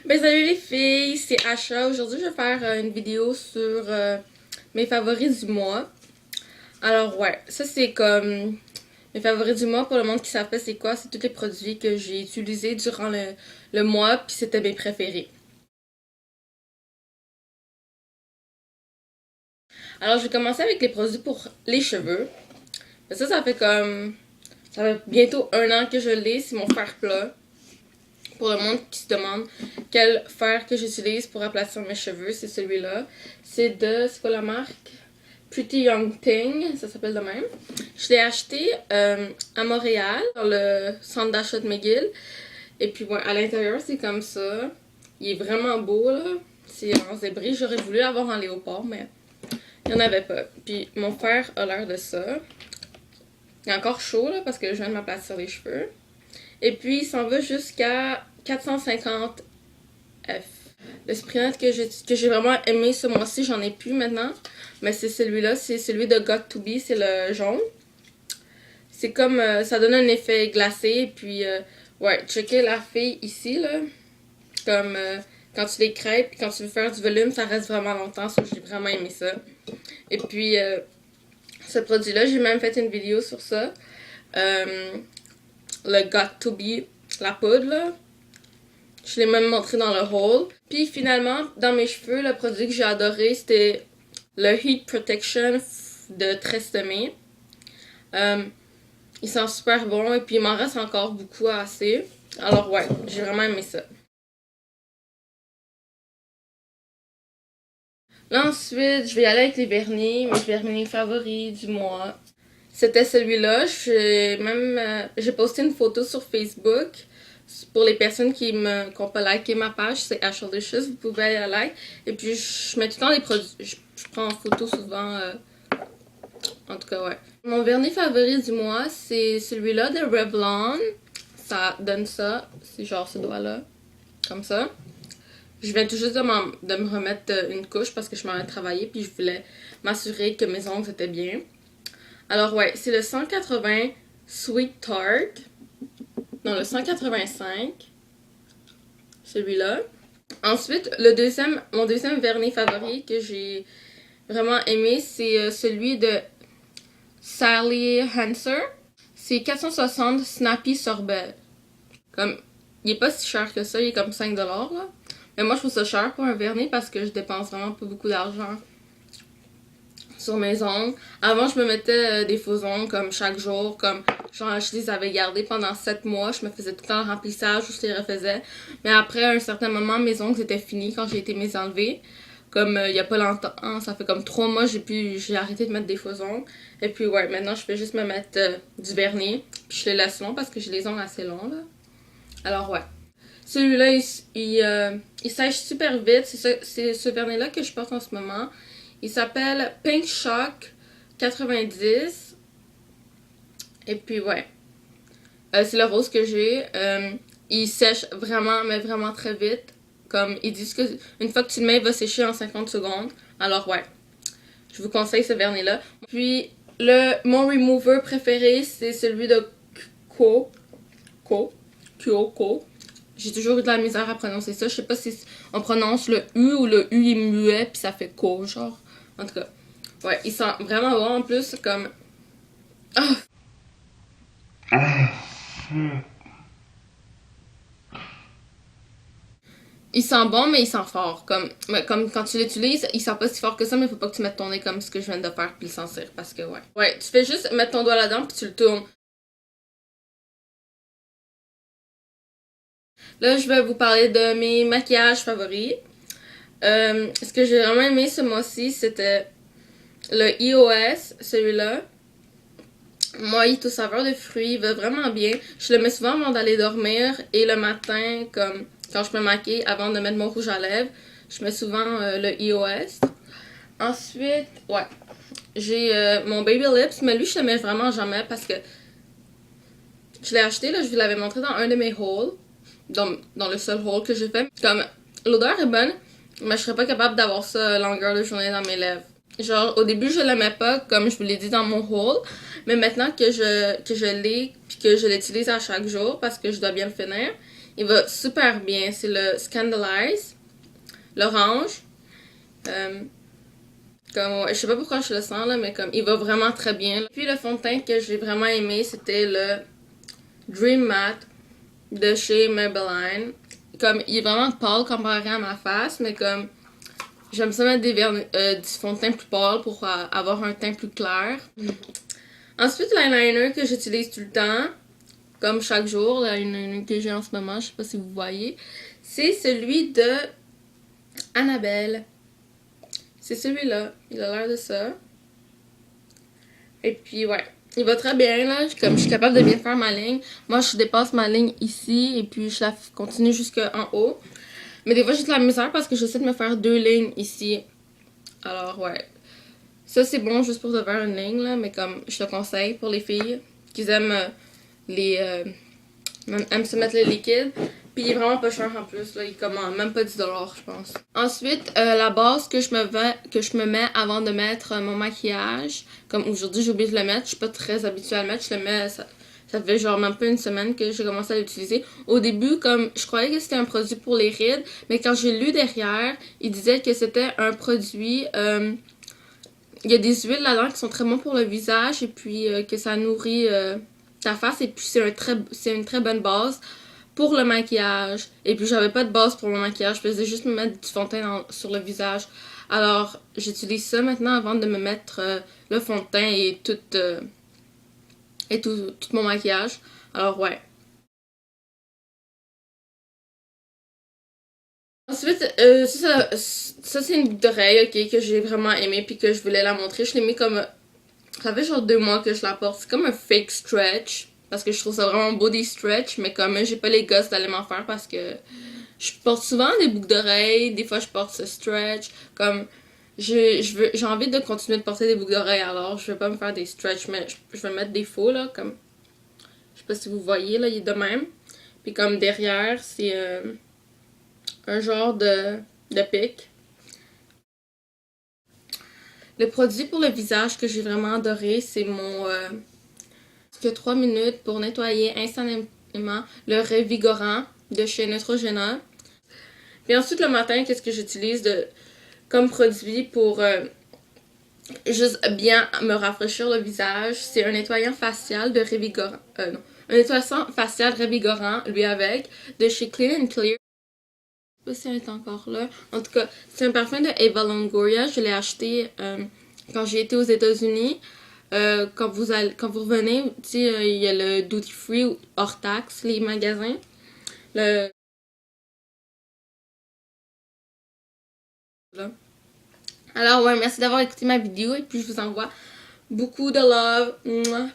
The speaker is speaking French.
Ben salut les filles, c'est Asha. Aujourd'hui je vais faire une vidéo sur mes favoris du mois. Alors ouais, ça c'est comme mes favoris du mois. Pour le monde qui ne savent pas c'est quoi, c'est tous les produits que j'ai utilisés durant le mois, puis c'était mes préférés. Alors je vais commencer avec les produits pour les cheveux. Ça fait comme... Ça fait bientôt un an que je l'ai, c'est mon fer plat. Pour le monde qui se demande quel fer que j'utilise pour aplatir mes cheveux, c'est celui-là. C'est quoi la marque? Pretty Young Thing, ça s'appelle de même. Je l'ai acheté à Montréal, dans le centre d'achat de McGill. Et puis ouais, à l'intérieur, c'est comme ça. Il est vraiment beau, là. C'est en zébris. J'aurais voulu l'avoir en léopard, mais il n'y en avait pas. Puis mon fer a l'air de ça. Il est encore chaud, là, parce que je viens de m'aplatir les cheveux. Et puis, il s'en va jusqu'à 450 F. Le spray net que j'ai vraiment aimé ce mois-ci, j'en ai plus maintenant. Mais c'est celui-là, c'est celui de Got To Be, c'est le jaune. C'est comme, ça donne un effet glacé. Et puis, ouais, checker la fille ici, là. Comme, quand tu les crêpes, puis quand tu veux faire du volume, ça reste vraiment longtemps. Ça, j'ai vraiment aimé ça. Et puis, ce produit-là, j'ai même fait une vidéo sur ça. Le Got To Be, la poudre, là. Je l'ai même montré dans le haul. Puis finalement, dans mes cheveux, le produit que j'ai adoré, c'était le Heat Protection de Tresemme. Il sent super bon et puis il m'en reste encore beaucoup assez. Alors ouais, j'ai vraiment aimé ça. Là ensuite, je vais y aller avec les vernis, mes vernis favoris du mois. C'était celui-là. J'ai posté une photo sur Facebook. Pour les personnes qui n'ont pas liké ma page, c'est Ashalicious, vous pouvez aller à like. Et puis je mets tout le temps les produits. Je prends en photo souvent. En tout cas, ouais. Mon vernis favori du mois, c'est celui-là de Revlon. Ça donne ça. C'est genre ce doigt-là. Comme ça. Je viens tout juste de me remettre une couche parce que je m'en ai travaillé. Puis je voulais m'assurer que mes ongles étaient bien. Alors ouais, c'est le 180 Sweet Tart. Non, le 185. Celui-là. Ensuite, mon deuxième vernis favori que j'ai vraiment aimé, c'est celui de Sally Hansen. C'est 460 Snappy Sorbet. Comme, il est pas si cher que ça, il est comme 5$ là. Mais moi, je trouve ça cher pour un vernis parce que je dépense vraiment pas beaucoup d'argent sur mes ongles. Avant, je me mettais des faux ongles comme chaque jour, comme genre je les avais gardés pendant 7 mois, je me faisais tout le temps le remplissage ou je les refaisais. Mais après, à un certain moment, mes ongles étaient finis quand j'ai été mes enlevés. Comme il y a pas longtemps, ça fait comme 3 mois, j'ai arrêté de mettre des faux ongles. Et puis ouais, maintenant je fais juste me mettre du vernis, puis je les laisse longs parce que j'ai les ongles assez longs là. Alors ouais. Celui-là, il sèche super vite. C'est ce vernis-là que je porte en ce moment. Il s'appelle Pink Shock 90. Et puis, ouais. C'est le rose que j'ai. Il sèche vraiment, mais vraiment très vite. Comme ils disent que une fois que tu le mets, il va sécher en 50 secondes. Alors, ouais. Je vous conseille ce vernis-là. Puis, mon remover préféré, c'est celui de Kyoko. J'ai toujours eu de la misère à prononcer ça. Je sais pas si on prononce le U ou le U est muet, puis ça fait co, genre. En tout cas, ouais, il sent vraiment bon en plus, comme. Ah! Il sent bon, mais il sent fort. Comme quand tu l'utilises, il sent pas si fort que ça, mais faut pas que tu mettes ton nez comme ce que je viens de faire, puis le sentir, parce que ouais. Ouais, tu fais juste mettre ton doigt là-dedans, puis tu le tournes. Là, je vais vous parler de mes maquillages favoris. Ce que j'ai vraiment aimé ce mois-ci, c'était le EOS, celui-là. Mojito saveur de fruits, il va vraiment bien. Je le mets souvent avant d'aller dormir et le matin, comme quand je me maquille, avant de mettre mon rouge à lèvres, je mets souvent le EOS. Ensuite, ouais, j'ai mon Baby Lips, mais lui, je le mets vraiment jamais parce que je l'ai acheté, là, je vous l'avais montré dans un de mes hauls, dans le seul haul que j'ai fait. Comme, l'odeur est bonne, mais je serais pas capable d'avoir ça longueur de journée dans mes lèvres. Genre, au début, je l'aimais pas, comme je vous l'ai dit dans mon haul, mais maintenant que je l'ai, puis que je l'utilise à chaque jour, parce que je dois bien le finir, Il va super bien. C'est le Scandalize, l'orange. Comme, je sais pas pourquoi je le sens là, mais comme il va vraiment très bien. Puis le fond de teint que j'ai vraiment aimé, c'était le Dream Matte de chez Maybelline. Comme il est vraiment pâle comparé à ma face, mais comme j'aime ça mettre du fond de teint plus pâle pour avoir un teint plus clair. Ensuite, l'eyeliner que j'utilise tout le temps, comme chaque jour, l'eyeliner que j'ai en ce moment, je sais pas si vous voyez, c'est celui de Annabelle. C'est celui-là. Il a l'air de ça. Et puis, ouais. Il va très bien, là. Comme je suis capable de bien faire ma ligne. Moi, je dépasse ma ligne ici et puis je la continue jusqu'en haut. Mais des fois, j'ai de la misère parce que j'essaie de me faire 2 lignes ici. Alors, ouais. Ça, c'est bon juste pour te faire une ligne, là. Mais comme je te conseille pour les filles qui aiment aiment se mettre le liquide. Puis il est vraiment pas cher en plus, là. Il commande même pas 10$, je pense. Ensuite, la base que je me mets avant de mettre mon maquillage. Comme aujourd'hui, j'ai oublié de le mettre. Je suis pas très habituée à le mettre. Je le mets, ça fait genre même pas une semaine que j'ai commencé à l'utiliser. Au début, comme je croyais que c'était un produit pour les rides, mais quand j'ai lu derrière, il disait que c'était un produit. Il y a des huiles là-dedans qui sont très bons pour le visage et puis que ça nourrit ta face. Et puis c'est une très bonne base pour le maquillage. Et puis j'avais pas de base pour le maquillage, je faisais juste me mettre du fond de teint sur le visage. Alors j'utilise ça maintenant avant de me mettre le fond de teint et tout mon maquillage. Alors ouais. Ensuite, ça c'est une boucle d'oreille, ok, que j'ai vraiment aimé puis que je voulais la montrer. Je l'ai mis comme, ça fait genre 2 mois que je la porte. C'est comme un fake stretch parce que je trouve ça vraiment beau des stretch, mais comme j'ai pas les gosses d'aller m'en faire parce que je porte souvent des boucles d'oreilles, des fois je porte ce stretch, comme j'ai envie de continuer de porter des boucles d'oreilles, alors je vais pas me faire des stretch, mais je vais mettre des faux là, comme, je sais pas si vous voyez là, il est de même. Puis comme derrière, c'est un genre de pic. Le produit pour le visage que j'ai vraiment adoré, c'est mon que 3 minutes pour nettoyer instantanément le Revigorant de chez Neutrogena. Puis ensuite le matin, qu'est-ce que j'utilise comme produit pour juste bien me rafraîchir le visage? C'est un nettoyant facial de Revigorant. Non. Un nettoyant facial Revigorant, lui avec, de chez Clean and Clear. Je sais pas si elle est encore là. En tout cas, c'est un parfum de Eva Longoria. Je l'ai acheté quand j'ai été aux États-Unis. Quand vous revenez, tu sais, il y a le duty free hors taxe, les magasins. Le... Là. Alors ouais, merci d'avoir écouté ma vidéo et puis je vous envoie beaucoup de love. Mouah.